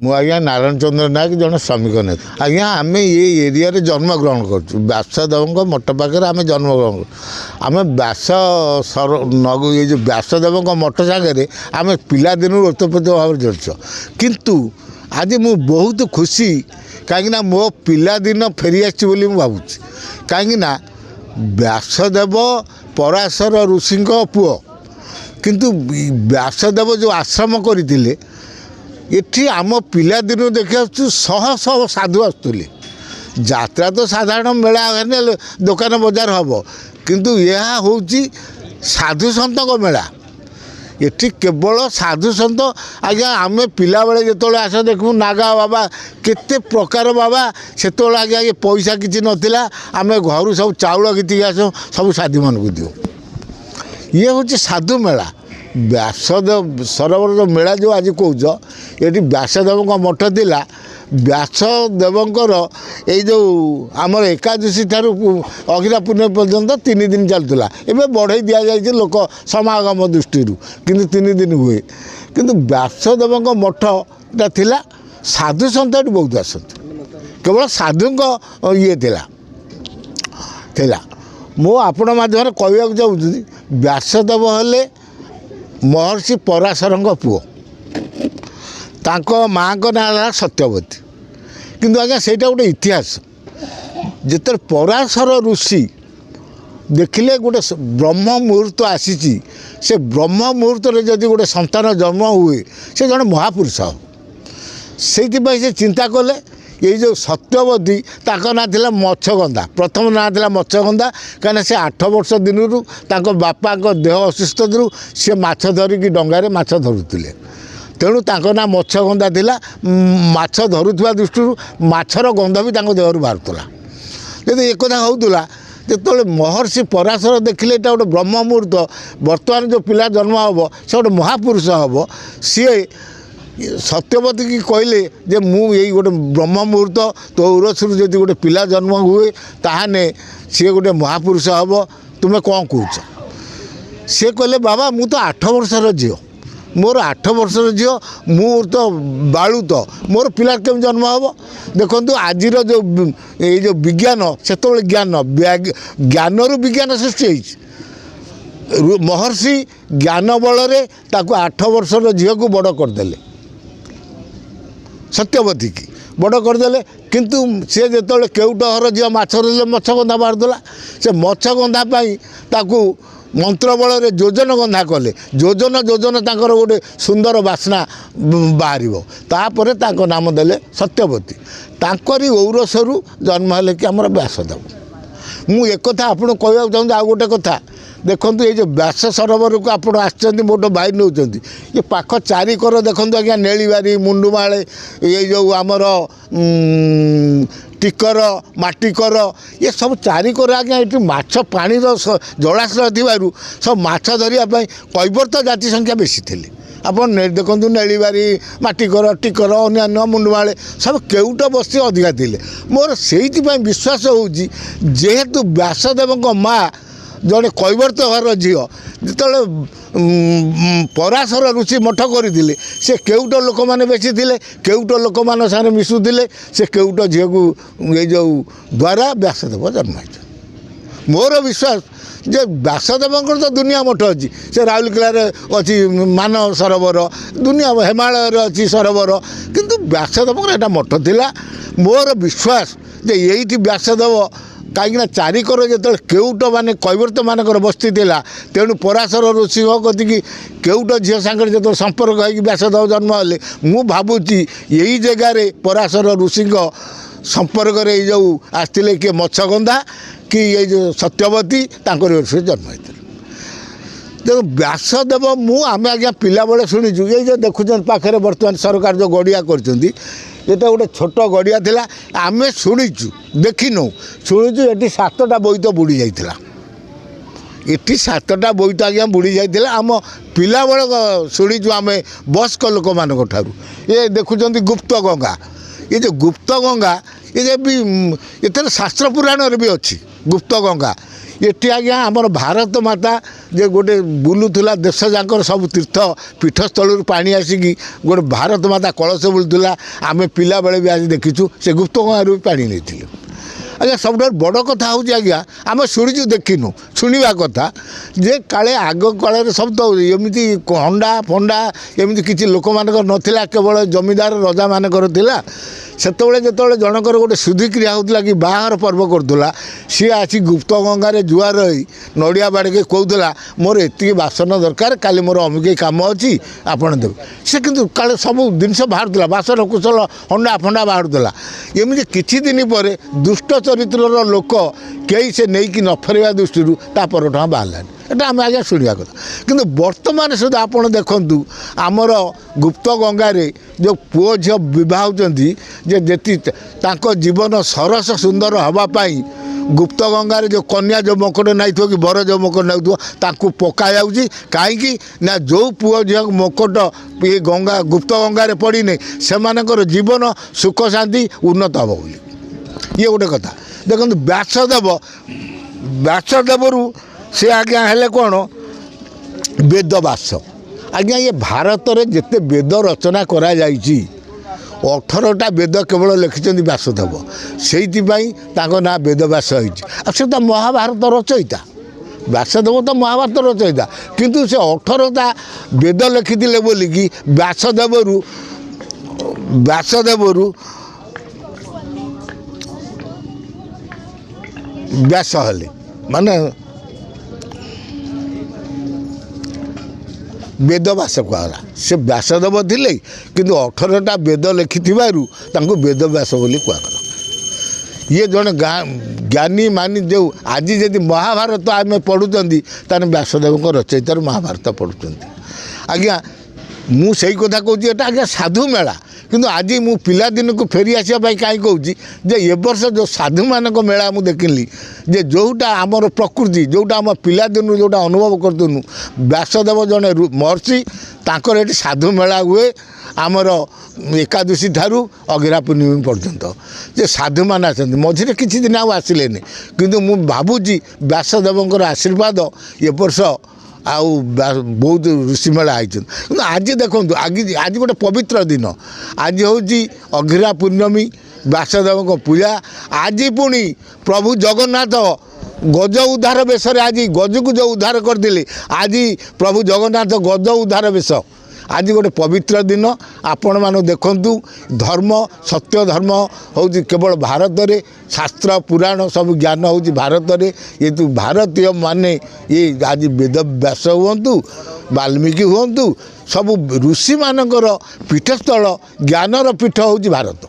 ମୁଁ ଆଜ୍ଞା ନାରାୟଣ ଚନ୍ଦ୍ର ନାୟକ ଜଣେ ଶ୍ରମିକ ନେତା। ଆଜ୍ଞା ଆମେ ଏ ଏରିଆରେ ଜନ୍ମଗ୍ରହଣ କରୁଛୁ। ବ୍ୟାସଦେବଙ୍କ ମଠ ପାଖରେ ଆମେ ଜନ୍ମଗ୍ରହଣ କରୁଛୁ। ଆମେ ଏ ଯେଉଁ ବ୍ୟାସଦେବଙ୍କ ମଠ ସାଙ୍ଗରେ ଆମେ ପିଲାଦିନରୁ ଓତପ୍ରୋତ ଭାବରେ ଜଡ଼ିତ। କିନ୍ତୁ ଆଜି ମୁଁ ବହୁତ ଖୁସି, କାହିଁକିନା ମୋ ପିଲାଦିନ ଫେରିଆସିଛି ବୋଲି ମୁଁ ଭାବୁଛି। କାହିଁକିନା ବ୍ୟାସଦେବ ପରାଶର ଋଷିଙ୍କ ପୁଅ, କିନ୍ତୁ ବ୍ୟାସଦେବ ଯେଉଁ ଆଶ୍ରମ କରିଥିଲେ ଏଠି ଆମ ପିଲାଦିନରୁ ଦେଖି ଆସୁଛୁ ଶହ ଶହ ସାଧୁ ଆସୁଥିଲେ। ଯାତ୍ରା ତ ସାଧାରଣ ମେଳା ହେଲେ ଦୋକାନ ବଜାର ହେବ, କିନ୍ତୁ ଏହା ହେଉଛି ସାଧୁସନ୍ତଙ୍କ ମେଳା। ଏଠି କେବଳ ସାଧୁସନ୍ତ। ଆଜ୍ଞା ଆମେ ପିଲାବେଳେ ଯେତେବେଳେ ଆସ ଦେଖୁ ନାଗା ବାବା, କେତେ ପ୍ରକାର ବାବା। ସେତେବେଳେ ଆଜ୍ଞା ପଇସା କିଛି ନଥିଲା, ଆମେ ଘରୁ ସବୁ ଚାଉଳ ଘିତିକି ଆସୁ, ସବୁ ସାଧୁମାନଙ୍କୁ ଦିଉ। ଇଏ ହେଉଛି ସାଧୁ ମେଳା। ବ୍ୟାସଦେବ ସରୋବର ଯେଉଁ ମେଳା ଯେଉଁ ଆଜି କହୁଛ, ଏଠି ବ୍ୟାସଦେବଙ୍କ ମଠ ଥିଲା। ବ୍ୟାସଦେବଙ୍କର ଏଇ ଯେଉଁ ଆମର ଏକାଦଶୀ ଠାରୁ ଅଗିରା ପୂର୍ଣ୍ଣିମା ପର୍ଯ୍ୟନ୍ତ 3 ଦିନ ଚାଲୁଥିଲା। ଏବେ ବଢ଼େଇ ଦିଆଯାଇଛି ଲୋକ ସମାଗମ ଦୃଷ୍ଟିରୁ, କିନ୍ତୁ 3 ଦିନ ହୁଏ। କିନ୍ତୁ ବ୍ୟାସଦେବଙ୍କ ମଠଟା ଥିଲା, ସାଧୁସନ୍ଥ ଏଠି ବହୁତ ଆସନ୍ତି। କେବଳ ସାଧୁଙ୍କ ଇଏ ଥିଲା। ମୁଁ ଆପଣ ମାଧ୍ୟମରେ କହିବାକୁ ଚାହୁଁଛି, ବ୍ୟାସଦେବ ହେଲେ ମହର୍ଷି ପରାଶରଙ୍କ ପୁଅ। ତାଙ୍କ ମାଆଙ୍କ ନାଁ ହେଲା ସତ୍ୟବତୀ। କିନ୍ତୁ ଆଜ୍ଞା ସେଇଟା ଗୋଟେ ଇତିହାସ। ଯେତେବେଳେ ପରାଶର ଋଷି ଦେଖିଲେ ଗୋଟେ ବ୍ରହ୍ମ ମୁହୂର୍ତ୍ତ ଆସିଛି, ସେ ବ୍ରହ୍ମ ମୁହୂର୍ତ୍ତରେ ଯଦି ଗୋଟେ ସନ୍ତାନ ଜନ୍ମ ହୁଏ, ସେ ଜଣେ ମହାପୁରୁଷ ହେବ। ସେଇଥିପାଇଁ ସେ ଚିନ୍ତା କଲେ, ଏଇ ଯେଉଁ ସତ୍ୟବତୀ, ତାଙ୍କ ନାଁ ଥିଲା ମତ୍ସ୍ୟଗନ୍ଧା। ପ୍ରଥମ ନାଁ ଥିଲା ମତ୍ସ୍ୟଗନ୍ଧା, କାହିଁକିନା ସେ 8 ବର୍ଷ ଦିନରୁ ତାଙ୍କ ବାପାଙ୍କ ଦେହ ଅସୁସ୍ଥ ଥିରୁ ସେ ମାଛ ଧରିକି ଡଙ୍ଗାରେ ମାଛ ଧରୁଥିଲେ। ତେଣୁ ତାଙ୍କ ନାଁ ମତ୍ସ୍ୟଗନ୍ଧା ଥିଲା। ମାଛ ଧରୁଥିବା ଦୃଷ୍ଟିରୁ ମାଛର ଗନ୍ଧ ବି ତାଙ୍କ ଦେହରୁ ବାହାରୁଥିଲା। ଯଦି ଏକଥା ହେଉଥିଲା, ଯେତେବେଳେ ମହର୍ଷି ପରାଶର ଦେଖିଲେ ଏଇଟା ଗୋଟେ ବ୍ରହ୍ମ ମୁହୂର୍ତ୍ତ, ବର୍ତ୍ତମାନ ଯେଉଁ ପିଲା ଜନ୍ମ ହେବ ସେ ଗୋଟେ ମହାପୁରୁଷ ହେବ। ସିଏ ସତ୍ୟବତୀକି କହିଲେ ଯେ ମୁଁ ଏଇ ଗୋଟେ ବ୍ରହ୍ମ ମୁହୂର୍ତ୍ତ, ତୋ ଉରସରୁ ଯଦି ଗୋଟେ ପିଲା ଜନ୍ମ ହୁଏ ତାହେଲେ ସିଏ ଗୋଟେ ମହାପୁରୁଷ ହେବ, ତୁମେ କ'ଣ କହୁଛ? ସେ କହିଲେ, ବାବା ମୁଁ ତ 8 ବର୍ଷର ଝିଅ, ମୋର 8 ବର୍ଷର ଝିଅ, ମୁଁ ତ ବାଳୁତ, ମୋର ପିଲା କେମିତି ଜନ୍ମ ହେବ? ଦେଖନ୍ତୁ ଆଜିର ଯେଉଁ ଏଇ ଯେଉଁ ବିଜ୍ଞାନ, ସେତେବେଳେ ଜ୍ଞାନରୁ ବିଜ୍ଞାନ ସୃଷ୍ଟି ହେଇଛି। ମହର୍ଷି ଜ୍ଞାନ ବଳରେ ତାକୁ 8 ବର୍ଷର ଝିଅକୁ ବଡ଼ କରିଦେଲେ, ସତ୍ୟବତୀକି ବଡ଼ କରିଦେଲେ। କିନ୍ତୁ ସେ ଯେତେବେଳେ କେଉଟ ଘର ଝିଅ ମାଛ ଧରିଲେ ମତ୍ସ୍ୟଗନ୍ଧା ବାହାରୁଥିଲା। ସେ ମତ୍ସ୍ୟଗନ୍ଧା ପାଇଁ ତାକୁ ମନ୍ତ୍ର ବଳରେ ଯୋଜନ ଗନ୍ଧା କଲେ। ଯୋଜନ ତାଙ୍କର ଗୋଟେ ସୁନ୍ଦର ବାସ୍ନା ବାହାରିବ। ତାପରେ ତାଙ୍କ ନାମ ଦେଲେ ସତ୍ୟବତୀ। ତାଙ୍କରି ଔରସରୁ ଜନ୍ମ ହେଲେ କି ଆମର ବ୍ୟାସଦେବ। ମୁଁ ଏକଥା ଆପଣଙ୍କୁ କହିବାକୁ ଚାହୁଁଛି। ଆଉ ଗୋଟେ କଥା ଦେଖନ୍ତୁ, ଏଇ ଯେଉଁ ବ୍ୟାସ ସରୋବରକୁ ଆପଣ ଆସିଛନ୍ତି, ମୋଟ ଭାଇ ନେଉଛନ୍ତି, ଏ ପାଖ ଚାରିକର ଦେଖନ୍ତୁ ଆଜ୍ଞା, ନେଳିବାରି, ମୁଣ୍ଡୁମାଳେ, ଏଇ ଯେଉଁ ଆମର ଟିକର, ମାଟିକର, ଏ ସବୁ ଚାରିକର ଆଜ୍ଞା ଏଠି ମାଛ ପାଣିର ଜଳାଶୟ ଥିବାରୁ ସବୁ ମାଛ ଧରିବା ପାଇଁ କୈବର୍ତ୍ତ ଜାତି ସଂଖ୍ୟା ବେଶୀ ଥିଲେ। ଆପଣ ଦେଖନ୍ତୁ ନେଳିବାରି, ମାଟିକର, ଟିକର, ଅନ୍ୟାନ୍ୟ ମୁଣ୍ଡୁମାଳେ ସବୁ କେଉଟ ବସ୍ତି ଅଧିକା ଥିଲେ। ମୋର ସେଇଥିପାଇଁ ବିଶ୍ୱାସ ହେଉଛି, ଯେହେତୁ ବ୍ୟାସଦେବଙ୍କ ମାଆ ଜଣେ କୈବର୍ତ୍ତ ଘରର ଝିଅ, ଯେତେବେଳେ ପରାଶର ଋଷି ମଠ କରିଥିଲେ, ସେ କେଉଟ ଲୋକମାନେ ବେଶୀ ଥିଲେ, କେଉଟ ଲୋକମାନଙ୍କ ସାଙ୍ଗରେ ମିଶୁଥିଲେ। ସେ କେଉଟ ଝିଅକୁ ଏଇ ଯେଉଁ ଦ୍ୱାରା ବ୍ୟାସଦେବ ଜନ୍ମ ହେଇଛନ୍ତି। ମୋର ବିଶ୍ୱାସ ଯେ ବ୍ୟାସଦେବଙ୍କର ତ ଦୁନିଆ ମଠ ଅଛି। ସେ ରାଉରକେଲାରେ ଅଛି ମାନ ସରୋବର, ଦୁନିଆ ହିମାଳୟରେ ଅଛି ସରୋବର, କିନ୍ତୁ ବ୍ୟାସଦେବଙ୍କର ଏଇଟା ମଠ ଥିଲା। ମୋର ବିଶ୍ୱାସ ଯେ ଏଇଠି ବ୍ୟାସଦେବ, କାହିଁକିନା ଚାରିକର ଯେତେବେଳେ କେଉଟ ମାନେ କୈବର୍ତ୍ତ ମାନଙ୍କର ବସ୍ତି ଥିଲା, ତେଣୁ ପରାଶର ଋଷିଙ୍କ କତିକି କେଉଟ ଝିଅ ସାଙ୍ଗରେ ଯେତେବେଳେ ସମ୍ପର୍କ ହେଇକି ବ୍ୟାସଦେବ ଜନ୍ମ ହେଲେ, ମୁଁ ଭାବୁଛି ଏଇ ଜାଗାରେ ପରାଶର ଋଷିଙ୍କ ସମ୍ପର୍କରେ ଏଇ ଯେଉଁ ଆସିଥିଲେ କିଏ ମତ୍ସ୍ୟଗନ୍ଧା କି ଏଇ ଯେଉଁ ସତ୍ୟବତୀ, ତାଙ୍କର ଜନ୍ମ ହେଇଥିଲେ। ତେଣୁ ବ୍ୟାସଦେବ ଆମେ ଆଜ୍ଞା ପିଲାବେଳେ ଶୁଣିଛୁ। ଏଇ ଯେଉଁ ଦେଖୁଛନ୍ତି ପାଖରେ ବର୍ତ୍ତମାନ ସରକାର ଯେଉଁ ଗଡ଼ିଆ କରିଛନ୍ତି, এটা ଗୋଟେ ଛୋଟ ଗଡ଼ିଆ ଥିଲା। ଆମେ ଶୁଣିଛୁ, ଦେଖିନୁ, ଶୁଣିଛୁ ଏଠି 7ଟା ବୋଇତ ବୁଡ଼ି ଯାଇଥିଲା। ଏଠି 7ଟା ବୋଇତ ଆଜ୍ଞା ବୁଡ଼ି ଯାଇଥିଲା। ଆମ ପିଲାବେଳେ ଶୁଣିଛୁ ଆମେ ବୟସ୍କ ଲୋକମାନଙ୍କ ଠାରୁ। ଏ ଦେଖୁଛନ୍ତି ଗୁପ୍ତ ଗଙ୍ଗା, ଏ ଯେଉଁ ଗୁପ୍ତ ଗଙ୍ଗା, ଏ ବି ଏଥିରେ ଶାସ୍ତ୍ର ପୁରାଣରେ ବି ଅଛି ଗୁପ୍ତ ଗଙ୍ଗା। ଏଠି ଆଜ୍ଞା ଆମର ଭାରତ ମାତା जे गोटे बुलूला देश जाकर सब तीर्थ पीठस्थल पानी आसिकी गोटे भारत माता कलश बुलूला आम पिला बेले भी आज देखीचु से गुप्त गंगारू भी पानी नहीं आज्ञा सब बड़ कथा हूँ आज्ञा आम शुणीचु देखिनु शुणा कथा जे काले आग काल सब तो एमती हंडा फंडा एमती किसी लोक मान नाला केवल जमीदार रजा मानकर थिला सेतबे जो जनकर गोटे शुद्धिक्रिया होता कि बाहर पर्व करूला सी आसी गुप्त गंगार जुआर रही नड़िया बाड़के कहूला मोर एति बासन दरकार काली मोर अमुक काम अच्छी आपड़ देवे से किंतु काले सब जिन बाहर बासन कुशल हंडा फंडा बाहर एमती किछि दिन पर दुष्ट चरित्र लोक कई से नहीं कि न फेरवा दृष्टि परठा बाहर एटा आम आज्ञा शुणा कथा किंतु वर्तमान सुधा आपड़ देखु आमर गुप्त गंगारे जो पुओ झील बह होती जी जीवन सरस सुंदर हाँपाई गुप्त गंगार जो कन्या जो मकट नाई कि बर जो मकट नाऊ पका कहीं ना जो पुओ झील मकट ये गंगा गुप्त गंगार पड़ने से जीवन सुख शांति उन्नत हम बोली ये गोटे कथा देखो व्यासदेव से आज्ञा हेले कौन वेद व्यास आज्ञा ये भारत में जिते वेद रचना करा जाइछि 18टा वेद केवल लिखिं व्यासदेव से ना वेद व्यास से तो महाभारत रचयिता व्यासदेव तो महाभारत रचयिता किंतु से 18टा वेद लिखिले बोलिकी व्यासदेव व्यास हेले माने वेद व्यास कहला से व्यासदेव थे किंतु 18टा वेद लिखि वेद व्यास बोली कहला ये जड़े ज्ञानी मानी जो आज जदि महाभारत आम पढ़ुंट ताने व्यासदेव रचयितार महाभारत पढ़ुंट आज्ञा मुझे कथा कहूँ एटा आज्ञा साधु मेला किंतु आज मु पिला दिन को फेरी आसापी कहीं कहूँ जे ए वर्ष जो साधु मानक मेला मुझे देखिली जे जोटा आमर प्रकृति जोटा आम पिला दिन जोटा अनुभव करूँ व्यासदेव जड़े महर्षि तांकर एटी साधु मेला हुए आमर एकादशी ठारू अगिरा पूर्णिमा पर्यंत जे साधु मान आसती मझे किसी दिन आसिले किंतु मु भावुची व्यासदेवर आशीर्वाद ए वर्ष आउ बहुत ऋषि मेला आई आज देखो आज गोटे पवित्र दिन आज हूँ अघिरा पूर्णमी व्यासदेव पूजा आज पुणी प्रभु जगन्नाथ गज उद्धार बेश आज गज को जो उद्धार करते आज प्रभु जगन्नाथ गज उद्धार बेश आज गोटे पवित्र दिन आपण मान देखु धर्म सत्य धर्म हूँ केवल भारत में शास्त्र पुराण सब ज्ञान हूँ भारत में ये तो भारतीय माने ये आज वेद व्यास हूँ वाल्मीकि हूँ सब ऋषि मानकर पीठस्थल ज्ञानर पीठ हूँ भारत।